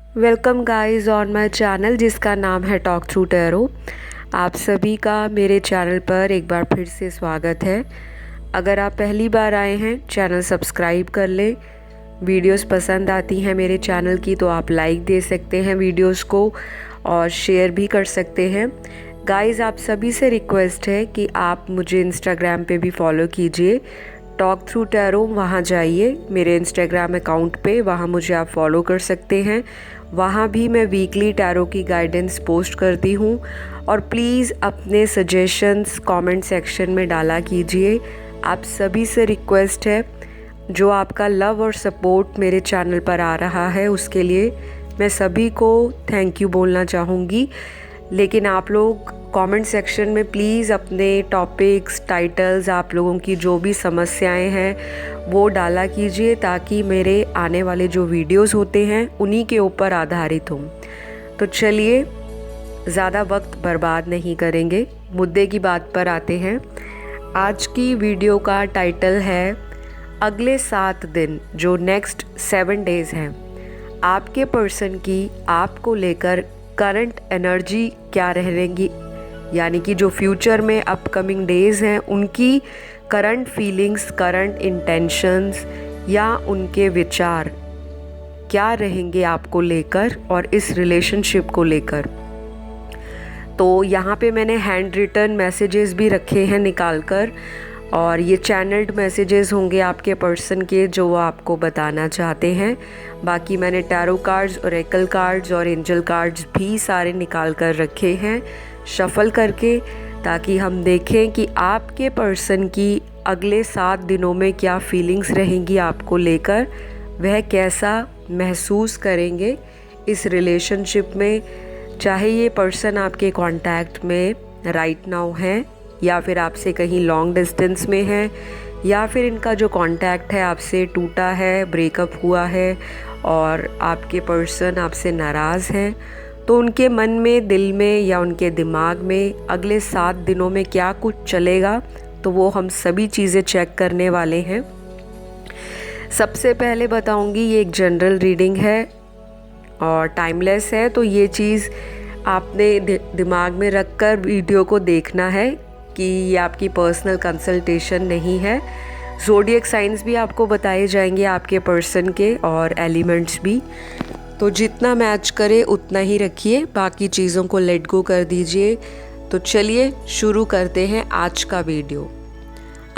Welcome guys on my channel जिसका नाम है टॉक थ्रू टैरो। आप सभी का मेरे चैनल पर एक बार फिर से स्वागत है। अगर आप पहली बार आए हैं चैनल सब्सक्राइब कर लें। वीडियोस पसंद आती हैं मेरे चैनल की तो आप लाइक दे सकते हैं वीडियोस को और शेयर भी कर सकते हैं। गाइस आप सभी से रिक्वेस्ट है कि आप मुझे इंस्टाग्राम पे भी फॉलो कीजिए, टॉक थ्रू टैरो। वहाँ जाइए मेरे इंस्टाग्राम अकाउंट पे, वहाँ मुझे आप फॉलो कर सकते हैं। वहाँ भी मैं वीकली टैरो की गाइडेंस पोस्ट करती हूँ और प्लीज़ अपने सजेशंस कमेंट सेक्शन में डाला कीजिए। आप सभी से रिक्वेस्ट है, जो आपका लव और सपोर्ट मेरे चैनल पर आ रहा है उसके लिए मैं सभी को थैंक यू बोलना चाहूँगी। लेकिन आप लोग कमेंट सेक्शन में प्लीज़ अपने टॉपिक्स टाइटल्स, आप लोगों की जो भी समस्याएं हैं वो डाला कीजिए ताकि मेरे आने वाले जो वीडियोस होते हैं उन्हीं के ऊपर आधारित हों। तो चलिए ज़्यादा वक्त बर्बाद नहीं करेंगे, मुद्दे की बात पर आते हैं। आज की वीडियो का टाइटल है अगले 7 दिन जो नेक्स्ट 7 डेज़ हैं आपके पर्सन की आपको लेकर करंट एनर्जी क्या रहेंगी, यानी कि जो फ्यूचर में अपकमिंग डेज़ हैं उनकी करंट फीलिंग्स, करंट इंटेंशंस या उनके विचार क्या रहेंगे आपको लेकर और इस रिलेशनशिप को लेकर। तो यहाँ पे मैंने हैंड रिटन मैसेजेस भी रखे हैं निकाल कर, और ये चैनल्ड मैसेजेस होंगे आपके पर्सन के जो वो आपको बताना चाहते हैं। बाकी मैंने टैरो कार्ड्स, ओरेकल कार्ड्स और एंजल कार्ड्स भी सारे निकाल कर रखे हैं शफल करके, ताकि हम देखें कि आपके पर्सन की अगले 7 दिनों में क्या फीलिंग्स रहेंगी आपको लेकर, वह कैसा महसूस करेंगे इस रिलेशनशिप में। चाहे ये पर्सन आपके कांटेक्ट में राइट नाउ है या फिर आपसे कहीं लॉन्ग डिस्टेंस में है, या फिर इनका जो कांटेक्ट है आपसे टूटा है, ब्रेकअप हुआ है और आपके पर्सन आपसे नाराज़ हैं, तो उनके मन में, दिल में या उनके दिमाग में अगले 7 दिनों में क्या कुछ चलेगा, तो वो हम सभी चीज़ें चेक करने वाले हैं। सबसे पहले बताऊंगी ये एक जनरल रीडिंग है और टाइमलेस है, तो ये चीज़ आपने दिमाग में रख कर वीडियो को देखना है कि ये आपकी पर्सनल कंसल्टेशन नहीं है। ज़ोडिएक साइंस भी आपको बताए जाएंगे आपके पर्सन के और एलिमेंट्स भी, तो जितना मैच करे उतना ही रखिए, बाकी चीज़ों को लेट गो कर दीजिए। तो चलिए शुरू करते हैं आज का वीडियो।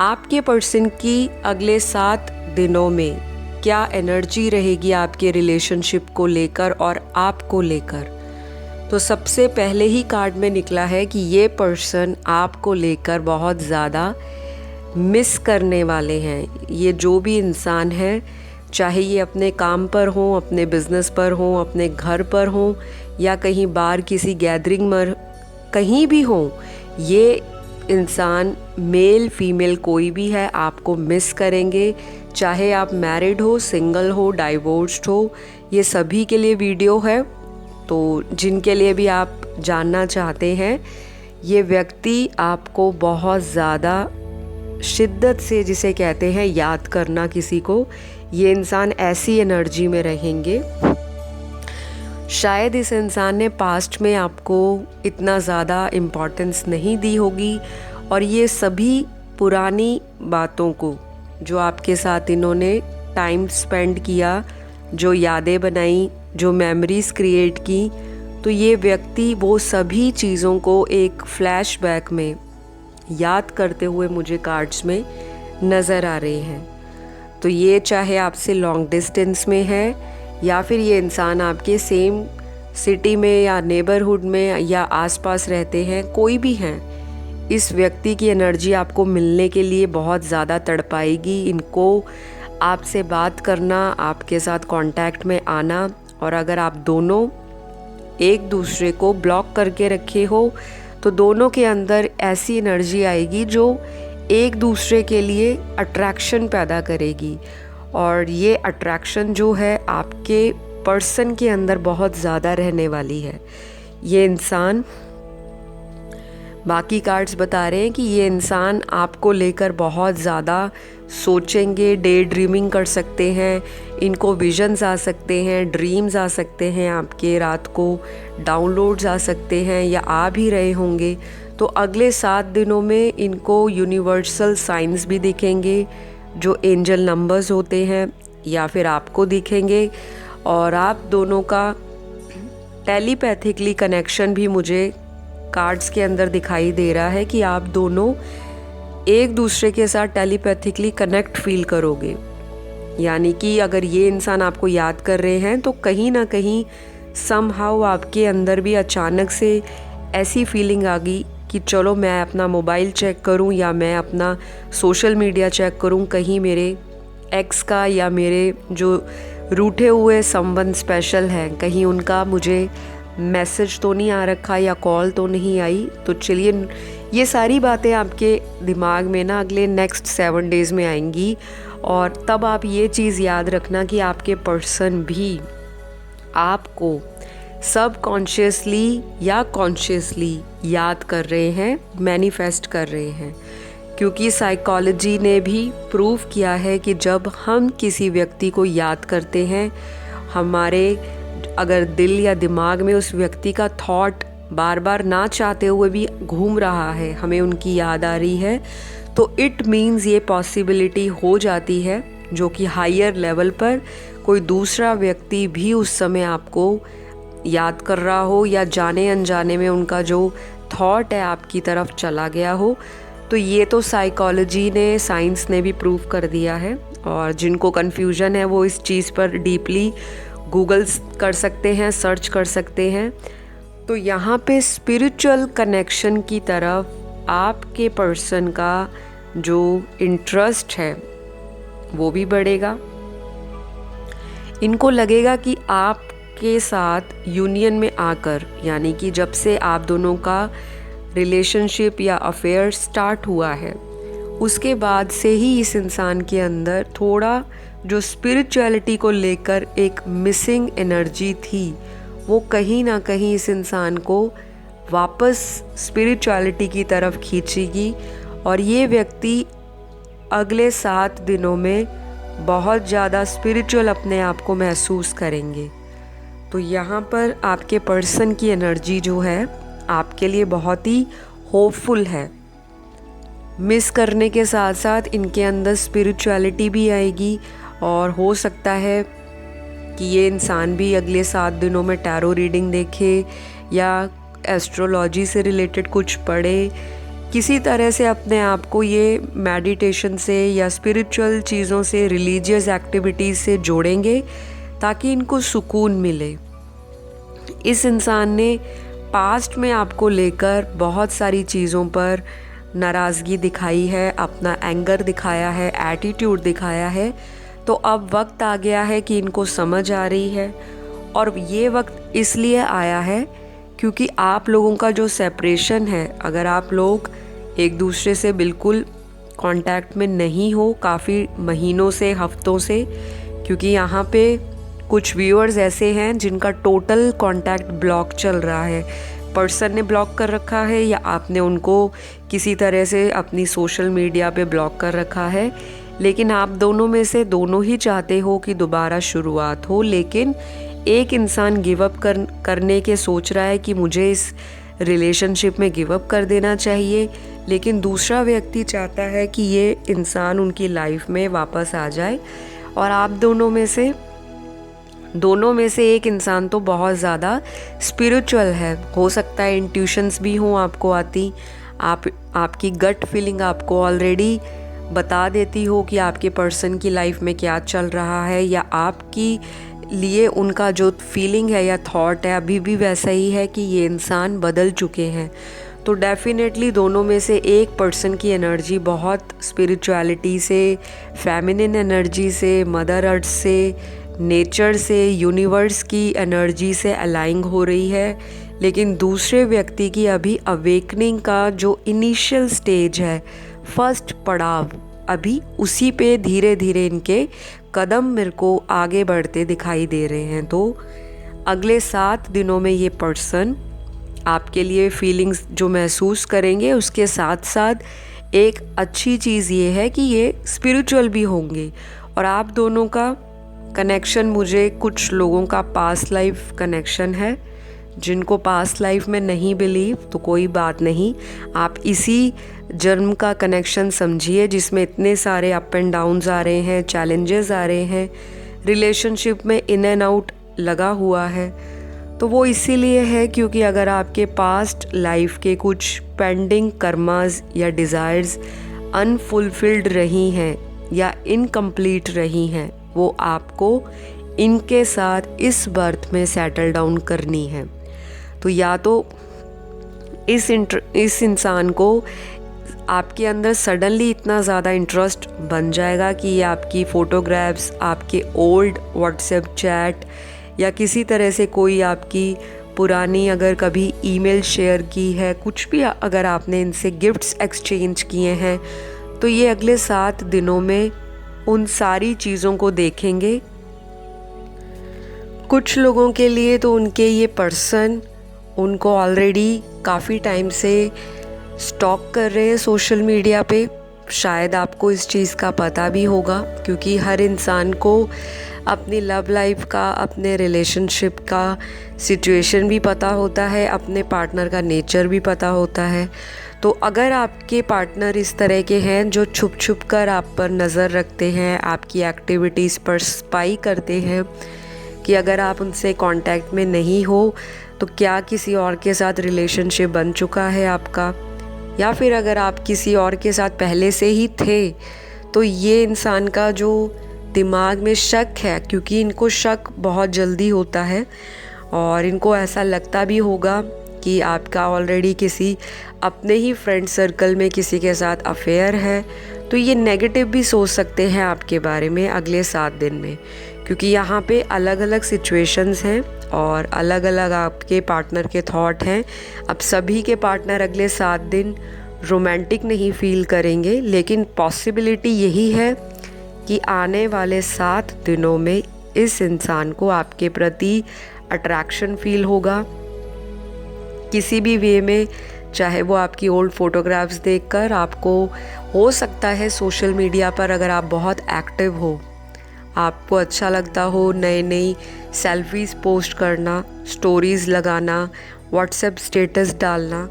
आपके पर्सन की अगले 7 दिनों में क्या एनर्जी रहेगी आपके रिलेशनशिप को लेकर और आपको लेकर। तो सबसे पहले ही कार्ड में निकला है कि ये पर्सन आपको लेकर बहुत ज़्यादा मिस करने वाले हैं। ये जो भी इंसान है, चाहे ये अपने काम पर हो, अपने बिजनेस पर हो, अपने घर पर हो या कहीं बाहर किसी गैदरिंग में कहीं भी हो, ये इंसान मेल फीमेल कोई भी है आपको मिस करेंगे। चाहे आप मैरिड हो, सिंगल हो, डाइवोर्स्ड हो, ये सभी के लिए वीडियो है। तो जिनके लिए भी आप जानना चाहते हैं, ये व्यक्ति आपको बहुत ज़्यादा शिद्दत से, जिसे कहते हैं याद करना किसी को, ये इंसान ऐसी एनर्जी में रहेंगे। शायद इस इंसान ने पास्ट में आपको इतना ज़्यादा इम्पोर्टेंस नहीं दी होगी और ये सभी पुरानी बातों को, जो आपके साथ इन्होंने टाइम स्पेंड किया, जो यादें बनाई, जो मेमोरीज़ क्रिएट की, तो ये व्यक्ति वो सभी चीज़ों को एक फ्लैशबैक में याद करते हुए मुझे कार्ड्स में नज़र आ रहे हैं। तो ये चाहे आपसे लॉन्ग डिस्टेंस में है या फिर ये इंसान आपके सेम सिटी में या नेबरहुड में या आसपास रहते हैं, कोई भी हैं, इस व्यक्ति की एनर्जी आपको मिलने के लिए बहुत ज़्यादा तड़पाएगी। इनको आपसे बात करना, आपके साथ कांटेक्ट में आना, और अगर आप दोनों एक दूसरे को ब्लॉक करके रखे हो तो दोनों के अंदर ऐसी एनर्जी आएगी जो एक दूसरे के लिए अट्रैक्शन पैदा करेगी, और ये अट्रैक्शन जो है आपके पर्सन के अंदर बहुत ज़्यादा रहने वाली है। ये इंसान बाकी कार्ड्स बता रहे हैं कि ये इंसान आपको लेकर बहुत ज़्यादा सोचेंगे, डे ड्रीमिंग कर सकते हैं, इनको विजन्स आ सकते हैं, ड्रीम्स आ सकते हैं, आपके रात को डाउनलोड्स आ सकते हैं या आ भी रहे होंगे। तो अगले 7 दिनों में इनको यूनिवर्सल साइंस भी दिखेंगे जो एंजल नंबर्स होते हैं, या फिर आपको दिखेंगे। और आप दोनों का टेलीपैथिकली कनेक्शन भी मुझे कार्ड्स के अंदर दिखाई दे रहा है कि आप दोनों एक दूसरे के साथ टेलीपैथिकली कनेक्ट फील करोगे। यानी कि अगर ये इंसान आपको याद कर रहे हैं तो कहीं ना कहीं समहाउ आपके अंदर भी अचानक से ऐसी फीलिंग आ गई कि चलो मैं अपना मोबाइल चेक करूं या मैं अपना सोशल मीडिया चेक करूं, कहीं मेरे एक्स का या मेरे जो रूठे हुए संबंध स्पेशल हैं कहीं उनका मुझे मैसेज तो नहीं आ रखा या कॉल तो नहीं आई। तो चलिए, ये सारी बातें आपके दिमाग में ना अगले नेक्स्ट 7 डेज़ में आएंगी। और तब आप ये चीज़ याद रखना कि आपके पर्सन भी आपको सबकॉन्शियसली या कॉन्शियसली याद कर रहे हैं, मैनिफेस्ट कर रहे हैं। क्योंकि साइकोलॉजी ने भी प्रूव किया है कि जब हम किसी व्यक्ति को याद करते हैं, हमारे अगर दिल या दिमाग में उस व्यक्ति का थॉट बार बार ना चाहते हुए भी घूम रहा है, हमें उनकी याद आ रही है, तो इट मीन्स ये पॉसिबिलिटी हो जाती है जो कि हायर लेवल पर कोई दूसरा व्यक्ति भी उस समय आपको याद कर रहा हो या जाने अनजाने में उनका जो थॉट है आपकी तरफ चला गया हो। तो ये तो साइकोलॉजी ने, साइंस ने भी प्रूव कर दिया है। और जिनको कन्फ्यूजन है वो इस चीज़ पर डीपली गूगल कर सकते हैं, सर्च कर सकते हैं। तो यहाँ पे स्पिरिचुअल कनेक्शन की तरफ आपके पर्सन का जो इंटरेस्ट है वो भी बढ़ेगा। इनको लगेगा कि आपके साथ यूनियन में आकर, यानी कि जब से आप दोनों का रिलेशनशिप या अफेयर स्टार्ट हुआ है, उसके बाद से ही इस इंसान के अंदर थोड़ा जो स्पिरिचुअलिटी को लेकर एक मिसिंग एनर्जी थी, वो कहीं ना कहीं इस इंसान को वापस स्पिरिचुअलिटी की तरफ खींचेगी। और ये व्यक्ति अगले 7 दिनों में बहुत ज़्यादा स्पिरिचुअल अपने आप को महसूस करेंगे। तो यहाँ पर आपके पर्सन की एनर्जी जो है आपके लिए बहुत ही होपफुल है। मिस करने के साथ साथ इनके अंदर स्पिरिचुअलिटी भी आएगी और हो सकता है कि ये इंसान भी अगले 7 दिनों में टैरो रीडिंग देखे या एस्ट्रोलॉजी से रिलेटेड कुछ पढ़े, किसी तरह से अपने आप को ये मेडिटेशन से या स्पिरिचुअल चीज़ों से, रिलीजियस एक्टिविटीज़ से जोड़ेंगे ताकि इनको सुकून मिले। इस इंसान ने पास्ट में आपको लेकर बहुत सारी चीज़ों पर नाराज़गी दिखाई है, अपना एंगर दिखाया है, एटीट्यूड दिखाया है। तो अब वक्त आ गया है कि इनको समझ आ रही है। और ये वक्त इसलिए आया है क्योंकि आप लोगों का जो सेपरेशन है, अगर आप लोग एक दूसरे से बिल्कुल कांटेक्ट में नहीं हो काफ़ी महीनों से, हफ्तों से, क्योंकि यहाँ पे कुछ व्यूअर्स ऐसे हैं जिनका टोटल कांटेक्ट ब्लॉक चल रहा है, पर्सन ने ब्लॉक कर रखा है या आपने उनको किसी तरह से अपनी सोशल मीडिया पे ब्लॉक कर रखा है। लेकिन आप दोनों में से दोनों ही चाहते हो कि दोबारा शुरुआत हो, लेकिन एक इंसान गिव अप करने के सोच रहा है कि मुझे इस रिलेशनशिप में गिव अप कर देना चाहिए, लेकिन दूसरा व्यक्ति चाहता है कि ये इंसान उनकी लाइफ में वापस आ जाए। और आप दोनों में से एक इंसान तो बहुत ज़्यादा स्पिरिचुअल है, हो सकता है इंट्यूशंस भी हों आपको आती, आपकी गट फीलिंग आपको ऑलरेडी बता देती हो कि आपके पर्सन की लाइफ में क्या चल रहा है, या आपकी लिए उनका जो फीलिंग है या थॉट है अभी भी वैसा ही है कि ये इंसान बदल चुके हैं। तो डेफिनेटली दोनों में से एक पर्सन की एनर्जी बहुत स्पिरिचुअलिटी से, फेमिनिन एनर्जी से, मदर अर्थ से, नेचर से, यूनिवर्स की एनर्जी से अलाइंग हो रही है। लेकिन दूसरे व्यक्ति की अभी अवेकनिंग का जो इनिशियल स्टेज है, फर्स्ट पड़ाव, अभी उसी पे धीरे धीरे इनके कदम मेरे को आगे बढ़ते दिखाई दे रहे हैं। तो अगले 7 दिनों में ये पर्सन आपके लिए फीलिंग्स जो महसूस करेंगे, उसके साथ साथ एक अच्छी चीज़ ये है कि ये स्पिरिचुअल भी होंगे। और आप दोनों का कनेक्शन, मुझे कुछ लोगों का पास्ट लाइफ कनेक्शन है। जिनको पास्ट लाइफ में नहीं बिलीव तो कोई बात नहीं, आप इसी जन्म का कनेक्शन समझिए जिसमें इतने सारे अप एंड डाउन्स आ रहे हैं, चैलेंजेस आ रहे हैं, रिलेशनशिप में इन एंड आउट लगा हुआ है। तो वो इसीलिए है क्योंकि अगर आपके पास्ट लाइफ के कुछ पेंडिंग कर्मास या डिज़ायर्स अनफुलफिल्ड रही हैं या इनकम्प्लीट रही हैं, वो आपको इनके साथ इस बर्थ में सेटल डाउन करनी है। तो या तो इस इंसान को आपके अंदर सडनली इतना ज़्यादा इंटरेस्ट बन जाएगा कि ये आपकी फ़ोटोग्राफ्स, आपके ओल्ड व्हाट्सएप चैट या किसी तरह से कोई आपकी पुरानी अगर कभी ईमेल शेयर की है, कुछ भी अगर आपने इनसे गिफ्ट्स एक्सचेंज किए हैं, तो ये अगले 7 दिनों में उन सारी चीज़ों को देखेंगे। कुछ लोगों के लिए तो उनके ये पर्सन उनको ऑलरेडी काफ़ी टाइम से स्टॉक कर रहे हैं सोशल मीडिया पे। शायद आपको इस चीज़ का पता भी होगा क्योंकि हर इंसान को अपनी लव लाइफ का, अपने रिलेशनशिप का सिचुएशन भी पता होता है, अपने पार्टनर का नेचर भी पता होता है। तो अगर आपके पार्टनर इस तरह के हैं जो छुप छुप कर आप पर नज़र रखते हैं, आपकी एक्टिविटीज़ पर स्पाई करते हैं कि अगर आप उनसे कांटेक्ट में नहीं हो तो क्या किसी और के साथ रिलेशनशिप बन चुका है आपका, या फिर अगर आप किसी और के साथ पहले से ही थे, तो ये इंसान का जो दिमाग में शक है, क्योंकि इनको शक बहुत जल्दी होता है और इनको ऐसा लगता भी होगा कि आपका ऑलरेडी किसी अपने ही फ्रेंड सर्कल में किसी के साथ अफेयर है, तो ये नेगेटिव भी सोच सकते हैं आपके बारे में अगले 7 दिन में, क्योंकि यहाँ पे अलग अलग सिचुएशंस हैं और अलग अलग आपके पार्टनर के थॉट हैं। अब सभी के पार्टनर अगले 7 दिन रोमांटिक नहीं फील करेंगे, लेकिन पॉसिबिलिटी यही है कि आने वाले 7 दिनों में इस इंसान को आपके प्रति अट्रैक्शन फील होगा किसी भी वे में, चाहे वो आपकी ओल्ड फोटोग्राफ्स देखकर, आपको हो सकता है सोशल मीडिया पर अगर आप बहुत एक्टिव हो, आपको अच्छा लगता हो नई नई सेल्फीज़ पोस्ट करना, स्टोरीज़ लगाना, व्हाट्सएप स्टेटस डालना,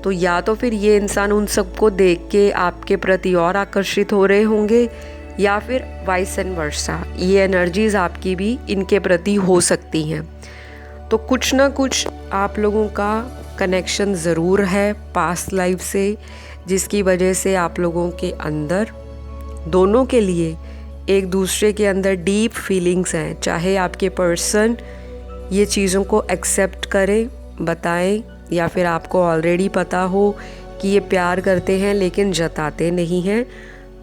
तो या तो फिर ये इंसान उन सबको देख के आपके प्रति और आकर्षित हो रहे होंगे, या फिर वाइस एंड वर्सा, ये एनर्जीज़ आपकी भी इनके प्रति हो सकती हैं। तो कुछ ना कुछ आप लोगों का कनेक्शन ज़रूर है पास्ट लाइफ से, जिसकी वजह से आप लोगों के अंदर, दोनों के लिए एक दूसरे के अंदर डीप फीलिंग्स हैं। चाहे आपके पर्सन ये चीज़ों को एक्सेप्ट करें, बताएं, या फिर आपको ऑलरेडी पता हो कि ये प्यार करते हैं लेकिन जताते नहीं हैं,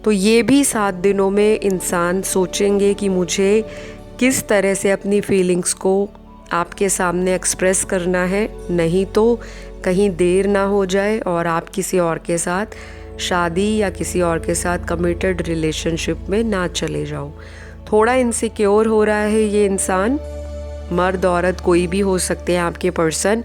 तो ये भी 7 दिनों में इंसान सोचेंगे कि मुझे किस तरह से अपनी फीलिंग्स को आपके सामने एक्सप्रेस करना है, नहीं तो कहीं देर ना हो जाए और आप किसी और के साथ शादी या किसी और के साथ कमिटेड रिलेशनशिप में ना चले जाओ। थोड़ा इनसिक्योर हो रहा है ये इंसान, मर्द औरत कोई भी हो सकते हैं आपके पर्सन।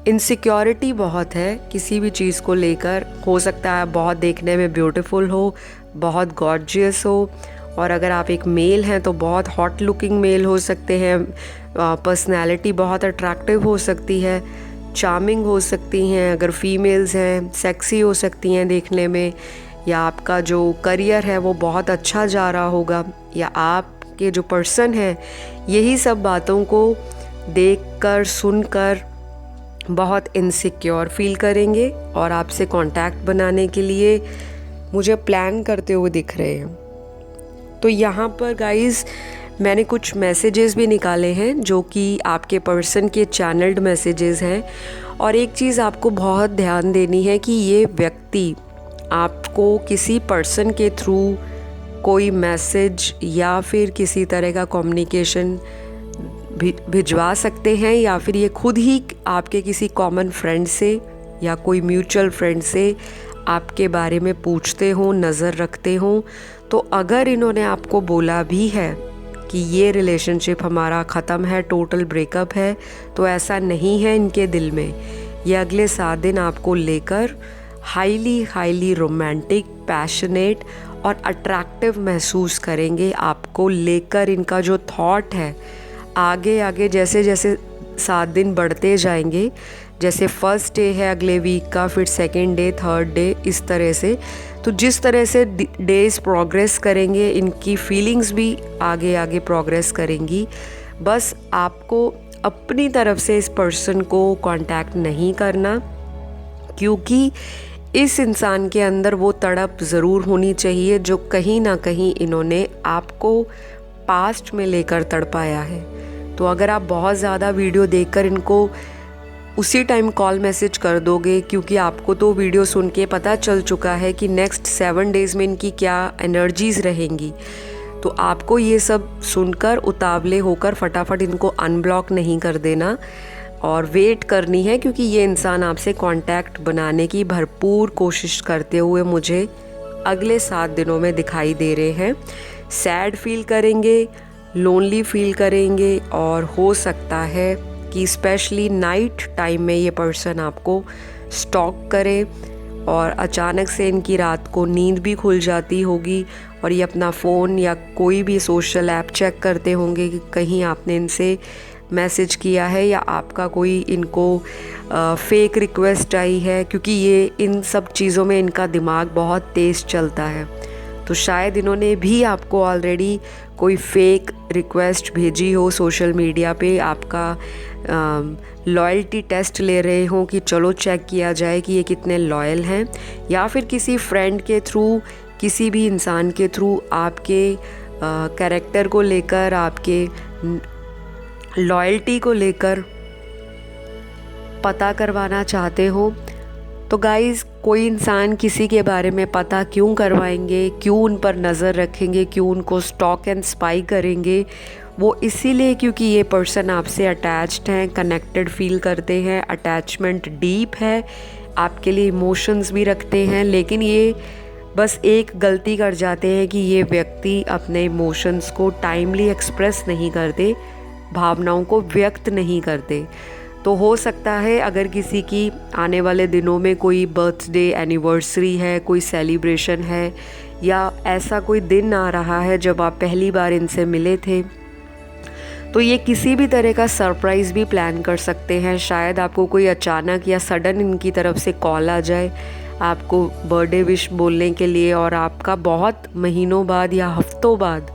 इनसिक्योरिटी बहुत है किसी भी चीज़ को लेकर। हो सकता है बहुत देखने में ब्यूटीफुल हो, बहुत गॉर्जियस हो, और अगर आप एक मेल हैं तो बहुत हॉट लुकिंग मेल हो सकते हैं, पर्सनैलिटी बहुत अट्रैक्टिव हो सकती है, चार्मिंग हो सकती हैं। अगर फीमेल्स हैं, सेक्सी हो सकती हैं देखने में, या आपका जो करियर है वो बहुत अच्छा जा रहा होगा, या आपके जो पर्सन है यही सब बातों को देखकर सुनकर बहुत इनसिक्योर फील करेंगे और आपसे कांटेक्ट बनाने के लिए मुझे प्लान करते हुए दिख रहे हैं। तो यहाँ पर गाइज़ मैंने कुछ मैसेजेस भी निकाले हैं जो कि आपके पर्सन के चैनल्ड मैसेजेस हैं। और एक चीज़ आपको बहुत ध्यान देनी है कि ये व्यक्ति आपको किसी पर्सन के थ्रू कोई मैसेज या फिर किसी तरह का कम्युनिकेशन भिजवा सकते हैं, या फिर ये खुद ही आपके किसी कॉमन फ्रेंड से या कोई म्यूचुअल फ्रेंड से आपके बारे में पूछते हों, नज़र रखते हों। तो अगर इन्होंने आपको बोला भी है कि ये रिलेशनशिप हमारा ख़त्म है, टोटल ब्रेकअप है, तो ऐसा नहीं है इनके दिल में। ये अगले 7 दिन आपको लेकर हाईली रोमांटिक, पैशनेट और अट्रैक्टिव महसूस करेंगे। आपको लेकर इनका जो थॉट है आगे आगे जैसे जैसे 7 दिन बढ़ते जाएंगे, जैसे फर्स्ट डे है अगले वीक का, फिर सेकेंड डे, थर्ड डे, इस तरह से, तो जिस तरह से डेज प्रोग्रेस करेंगे इनकी फीलिंग्स भी आगे आगे प्रोग्रेस करेंगी। बस आपको अपनी तरफ से इस पर्सन को कांटेक्ट नहीं करना, क्योंकि इस इंसान के अंदर वो तड़प ज़रूर होनी चाहिए जो कहीं ना कहीं इन्होंने आपको पास्ट में लेकर तड़पाया है। तो अगर आप बहुत ज़्यादा वीडियो देखकर इनको उसी टाइम कॉल मैसेज कर दोगे, क्योंकि आपको तो वीडियो सुन के पता चल चुका है कि नेक्स्ट 7 डेज़ में इनकी क्या एनर्जीज़ रहेंगी, तो आपको ये सब सुनकर उतावले होकर फटाफट इनको अनब्लॉक नहीं कर देना और वेट करनी है, क्योंकि ये इंसान आपसे कांटेक्ट बनाने की भरपूर कोशिश करते हुए मुझे अगले 7 दिनों में दिखाई दे रहे हैं। सैड फील करेंगे, लोनली फील करेंगे और हो सकता है कि स्पेशली नाइट टाइम में ये पर्सन आपको स्टॉक करे और अचानक से इनकी रात को नींद भी खुल जाती होगी और ये अपना फ़ोन या कोई भी सोशल ऐप चेक करते होंगे कि कहीं आपने इनसे मैसेज किया है या आपका कोई इनको फेक रिक्वेस्ट आई है, क्योंकि ये इन सब चीज़ों में इनका दिमाग बहुत तेज़ चलता है। तो शायद इन्होंने भी आपको ऑलरेडी कोई फेक रिक्वेस्ट भेजी हो सोशल मीडिया पे, आपका लॉयल्टी टेस्ट ले रहे हों कि चलो चेक किया जाए कि ये कितने लॉयल हैं, या फिर किसी फ्रेंड के थ्रू, किसी भी इंसान के थ्रू आपके कैरेक्टर को लेकर, आपके लॉयल्टी को लेकर पता करवाना चाहते हो। तो गाइज़, कोई इंसान किसी के बारे में पता क्यों करवाएंगे, क्यों उन पर नज़र रखेंगे, क्यों उनको स्टॉक एंड स्पाई करेंगे? वो इसीलिए क्योंकि ये पर्सन आपसे अटैच्ड हैं, कनेक्टेड फील करते हैं, अटैचमेंट डीप है, आपके लिए इमोशंस भी रखते हैं। लेकिन ये बस एक गलती कर जाते हैं कि ये व्यक्ति अपने इमोशंस को टाइमली एक्सप्रेस नहीं करते, भावनाओं को व्यक्त नहीं करते। तो हो सकता है अगर किसी की आने वाले दिनों में कोई बर्थडे, एनिवर्सरी है, कोई सेलिब्रेशन है, या ऐसा कोई दिन आ रहा है जब आप पहली बार इनसे मिले थे, तो ये किसी भी तरह का सरप्राइज़ भी प्लान कर सकते हैं। शायद आपको कोई अचानक या सडन इनकी तरफ से कॉल आ जाए आपको बर्थडे विश बोलने के लिए, और आपका बहुत महीनों बाद या हफ्तों बाद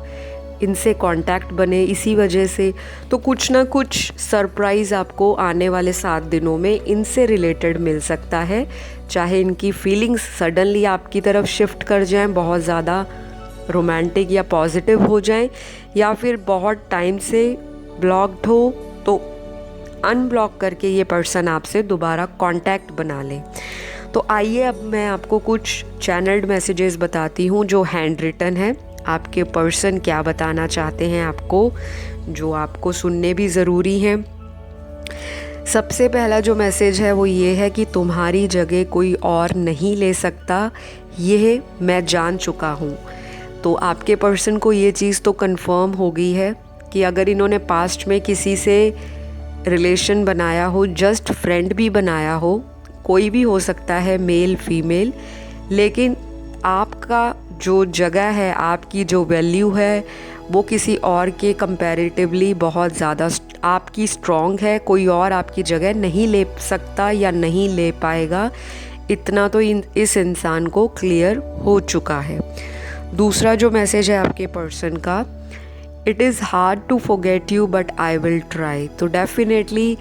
इनसे कांटेक्ट बने इसी वजह से। तो कुछ ना कुछ सरप्राइज़ आपको आने वाले 7 दिनों में इनसे रिलेटेड मिल सकता है। चाहे इनकी फीलिंग्स सडनली आपकी तरफ शिफ्ट कर जाएं, बहुत ज़्यादा रोमांटिक या पॉजिटिव हो जाएं, या फिर बहुत टाइम से ब्लॉक्ड हो तो अनब्लॉक करके ये पर्सन आपसे दोबारा कांटेक्ट बना ले। तो आइए अब मैं आपको कुछ चैनल्ड मैसेजेस बताती हूँ जो हैंड रिटन है। आपके पर्सन क्या बताना चाहते हैं आपको, जो आपको सुनने भी ज़रूरी हैं। सबसे पहला जो मैसेज है वो ये है कि तुम्हारी जगह कोई और नहीं ले सकता, यह मैं जान चुका हूँ। तो आपके पर्सन को ये चीज़ तो कंफर्म हो गई है कि अगर इन्होंने पास्ट में किसी से रिलेशन बनाया हो, जस्ट फ्रेंड भी बनाया हो, कोई भी हो सकता है, मेल फीमेल, लेकिन आपका जो जगह है, आपकी जो वैल्यू है, वो किसी और के कंपैरेटिवली बहुत ज़्यादा आपकी स्ट्रॉन्ग है। कोई और आपकी जगह नहीं ले सकता या नहीं ले पाएगा, इतना तो इस इंसान को क्लियर हो चुका है। दूसरा जो मैसेज है आपके पर्सन का, it is hard to forget you but I will try. तो डेफिनेटली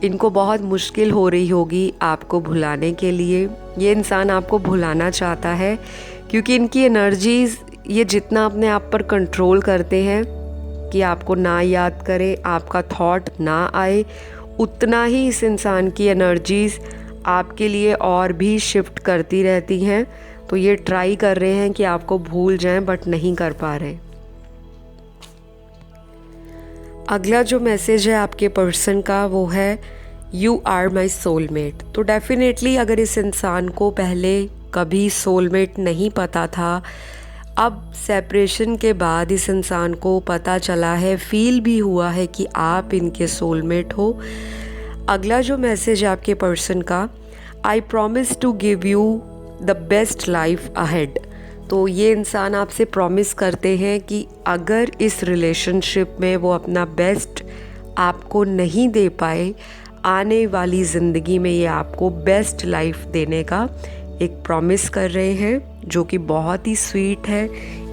इनको बहुत मुश्किल हो रही होगी आपको भुलाने के लिए। ये इंसान आपको भुलाना चाहता है, क्योंकि इनकी एनर्जीज़ ये जितना अपने आप पर कंट्रोल करते हैं कि आपको ना याद करे, आपका थॉट ना आए, उतना ही इस इंसान की एनर्जीज़ आपके लिए और भी शिफ्ट करती रहती हैं। तो ये ट्राई कर रहे हैं कि आपको भूल जाएं, बट नहीं कर पा रहे। अगला जो मैसेज है आपके पर्सन का वो है यू आर माई सोलमेट। तो डेफिनेटली अगर इस इंसान को पहले कभी सोलमेट नहीं पता था, अब सेपरेशन के बाद इस इंसान को पता चला है, फील भी हुआ है कि आप इनके सोलमेट हो। अगला जो मैसेज है आपके पर्सन का, I promise to give you the best life ahead. तो ये इंसान आपसे प्रॉमिस करते हैं कि अगर इस रिलेशनशिप में वो अपना बेस्ट आपको नहीं दे पाए, आने वाली ज़िंदगी में ये आपको बेस्ट लाइफ देने का एक प्रॉमिस कर रहे हैं, जो कि बहुत ही स्वीट है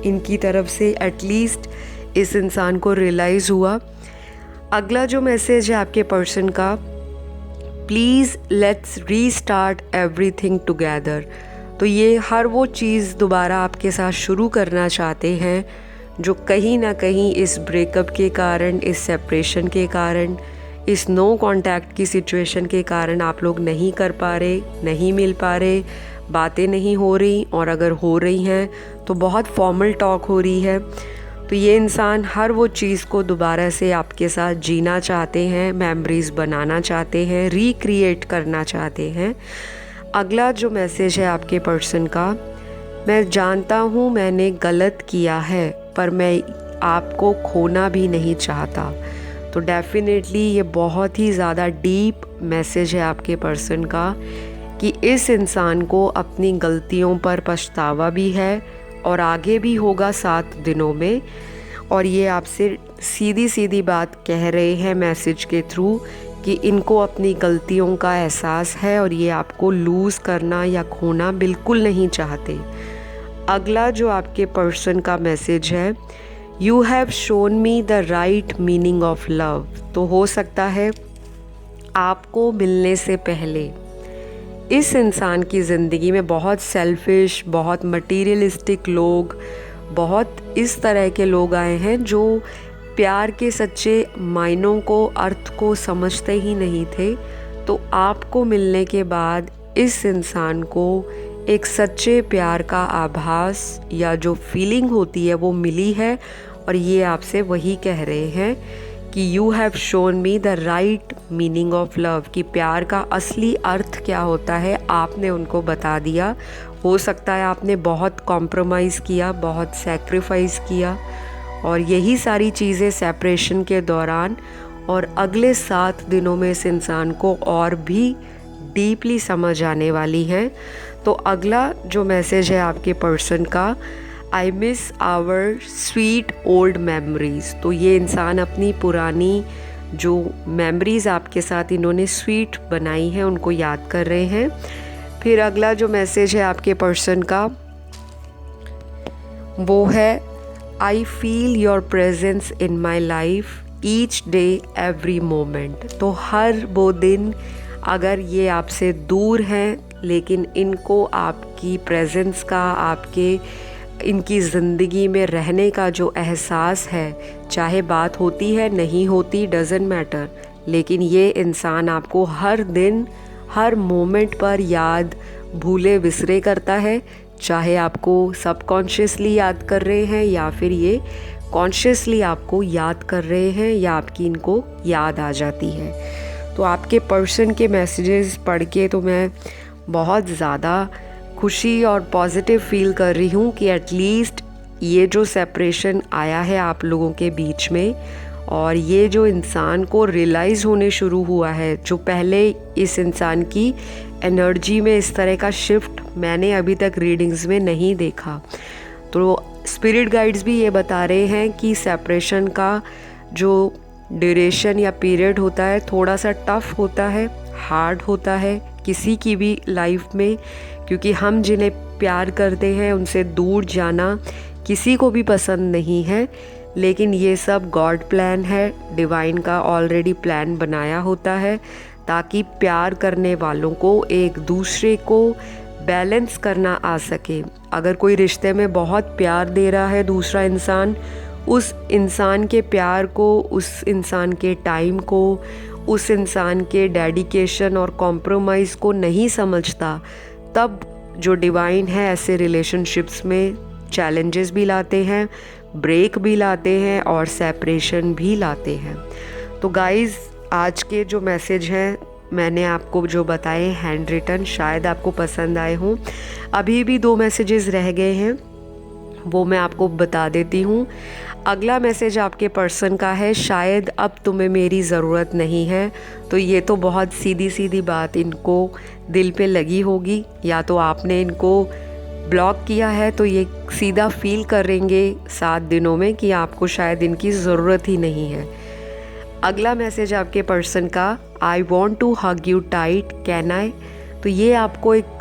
इनकी तरफ से। एटलीस्ट इस इंसान को रियलाइज़ हुआ। अगला जो मैसेज है आपके पर्सन का, please let's restart everything together. तो ये हर वो चीज़ दोबारा आपके साथ शुरू करना चाहते हैं जो कहीं ना कहीं इस ब्रेकअप के कारण, इस सेपरेशन के कारण, इस नो कांटेक्ट की सिचुएशन के कारण आप लोग नहीं कर पा रहे, नहीं मिल पा रहे, बातें नहीं हो रही, और अगर हो रही हैं तो बहुत फॉर्मल टॉक हो रही है। तो ये इंसान हर वो चीज़ को दोबारा से आपके साथ जीना चाहते हैं, मेमोरीज़ बनाना चाहते हैं, रिक्रिएट करना चाहते हैं। अगला जो मैसेज है आपके पर्सन का, मैं जानता हूँ मैंने गलत किया है, पर मैं आपको खोना भी नहीं चाहता। तो डेफिनेटली ये बहुत ही ज़्यादा डीप मैसेज है आपके पर्सन का कि इस इंसान को अपनी गलतियों पर पछतावा भी है और आगे भी होगा 7 दिनों में। और ये आपसे सीधी सीधी बात कह रहे हैं मैसेज के थ्रू कि इनको अपनी गलतियों का एहसास है और ये आपको लूज़ करना या खोना बिल्कुल नहीं चाहते। अगला जो आपके पर्सन का मैसेज है, you have shown me the right meaning of love. तो हो सकता है आपको मिलने से पहले इस इंसान की ज़िंदगी में बहुत सेल्फिश, बहुत मटीरियलिस्टिक लोग, बहुत इस तरह के लोग आए हैं जो प्यार के सच्चे मायनों को, अर्थ को समझते ही नहीं थे। तो आपको मिलने के बाद इस इंसान को एक सच्चे प्यार का आभास या जो फीलिंग होती है वो मिली है, और ये आपसे वही कह रहे हैं कि you have shown me the right meaning of love, कि प्यार का असली अर्थ क्या होता है आपने उनको बता दिया। हो सकता है आपने बहुत कॉम्प्रोमाइज़ किया, बहुत सैक्रिफाइस किया, और यही सारी चीज़ें सेपरेशन के दौरान और अगले 7 दिनों में इस इंसान को और भी डीपली समझ आने वाली हैं। तो अगला जो मैसेज है आपके पर्सन का, I miss our sweet old memories. तो ये इंसान अपनी पुरानी जो मेमोरीज़ आपके साथ इन्होंने स्वीट बनाई हैं उनको याद कर रहे हैं। फिर अगला जो मैसेज है आपके पर्सन का वो है, I feel your presence in my life each day every moment. तो हर वो दिन अगर ये आपसे दूर हैं लेकिन इनको आपकी प्रेजेंस का, आपके इनकी ज़िंदगी में रहने का जो एहसास है, चाहे बात होती है नहीं होती डज़न्ट मैटर, लेकिन ये इंसान आपको हर दिन हर मोमेंट पर याद भूले बिसरे करता है। चाहे आपको सबकॉन्शियसली याद कर रहे हैं या फिर ये कॉन्शियसली आपको याद कर रहे हैं या आपकी इनको याद आ जाती है। तो आपके पर्सन के मैसेजेस पढ़ के तो मैं बहुत ज़्यादा खुशी और पॉजिटिव फील कर रही हूँ कि एटलीस्ट ये जो सेपरेशन आया है आप लोगों के बीच में, और ये जो इंसान को रियलाइज़ होने शुरू हुआ है, जो पहले इस इंसान की एनर्जी में इस तरह का शिफ्ट मैंने अभी तक रीडिंग्स में नहीं देखा। तो स्पिरिट गाइड्स भी ये बता रहे हैं कि सेपरेशन का जो ड्यूरेशन या पीरियड होता है थोड़ा सा टफ होता है, हार्ड होता है किसी की भी लाइफ में, क्योंकि हम जिन्हें प्यार करते हैं उनसे दूर जाना किसी को भी पसंद नहीं है। लेकिन ये सब गॉड प्लान है, डिवाइन का ऑलरेडी प्लान बनाया होता है ताकि प्यार करने वालों को एक दूसरे को बैलेंस करना आ सके। अगर कोई रिश्ते में बहुत प्यार दे रहा है दूसरा इंसान, उस इंसान के प्यार को, उस इंसान के टाइम को, उस इंसान के डेडिकेशन और कॉम्प्रोमाइज़ को नहीं समझता, तब जो डिवाइन है ऐसे रिलेशनशिप्स में चैलेंजेस भी लाते हैं, ब्रेक भी लाते हैं और सेपरेशन भी लाते हैं। तो गाइज़, आज के जो मैसेज हैं मैंने आपको जो बताए हैंड रिटन, शायद आपको पसंद आए हों। अभी भी 2 मैसेजेस रह गए हैं, वो मैं आपको बता देती हूँ। अगला मैसेज आपके पर्सन का है, शायद अब तुम्हें मेरी ज़रूरत नहीं है। तो ये तो बहुत सीधी सीधी बात इनको दिल पे लगी होगी, या तो आपने इनको ब्लॉक किया है तो ये सीधा फील करेंगे 7 दिनों में कि आपको शायद इनकी ज़रूरत ही नहीं है। अगला मैसेज आपके पर्सन का, I want to hug you tight can I. तो ये आपको एक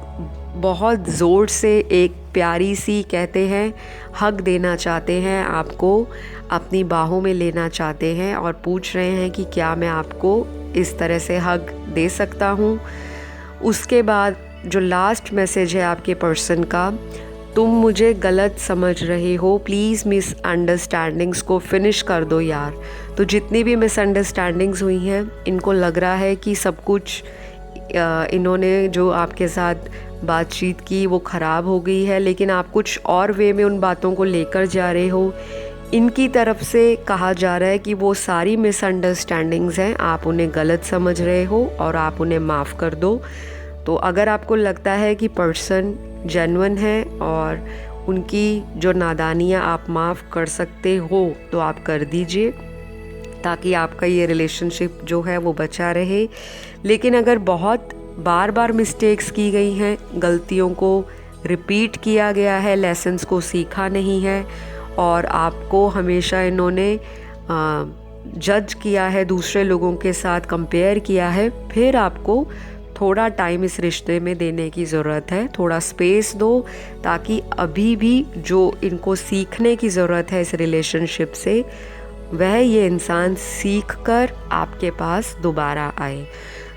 बहुत ज़ोर से एक प्यारी सी कहते हैं हग देना चाहते हैं, आपको अपनी बाहों में लेना चाहते हैं और पूछ रहे हैं कि क्या मैं आपको इस तरह से हग दे सकता हूँ। उसके बाद जो लास्ट मैसेज है आपके पर्सन का, तुम मुझे गलत समझ रहे हो, प्लीज़ मिसअंडरस्टैंडिंग्स को फिनिश कर दो यार। तो जितनी भी मिसअंडरस्टैंडिंग्स हुई हैं, इनको लग रहा है कि सब कुछ इन्होंने जो आपके साथ बातचीत की वो ख़राब हो गई है, लेकिन आप कुछ और वे में उन बातों को लेकर जा रहे हो। इनकी तरफ से कहा जा रहा है कि वो सारी मिसअंडरस्टैंडिंग्स हैं, आप उन्हें गलत समझ रहे हो और आप उन्हें माफ़ कर दो। तो अगर आपको लगता है कि पर्सन जेन्युइन है और उनकी जो नादानियाँ आप माफ़ कर सकते हो तो आप कर दीजिए, ताकि आपका ये रिलेशनशिप जो है वो बचा रहे। लेकिन अगर बहुत बार बार मिस्टेक्स की गई हैं, गलतियों को रिपीट किया गया है, लेसन्स को सीखा नहीं है और आपको हमेशा इन्होंने जज किया है, दूसरे लोगों के साथ कंपेयर किया है, फिर आपको थोड़ा टाइम इस रिश्ते में देने की ज़रूरत है। थोड़ा स्पेस दो, ताकि अभी भी जो इनको सीखने की ज़रूरत है इस रिलेशनशिप से, वह ये इंसान सीख कर आपके पास दोबारा आए।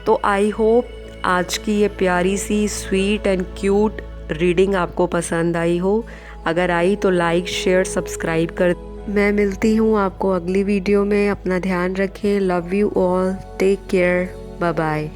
तो आई होप आज की ये प्यारी सी स्वीट एंड क्यूट रीडिंग आपको पसंद आई हो। अगर आई तो लाइक शेयर सब्सक्राइब कर। मैं मिलती हूँ आपको अगली वीडियो में। अपना ध्यान रखें। Love you all, take care, bye bye.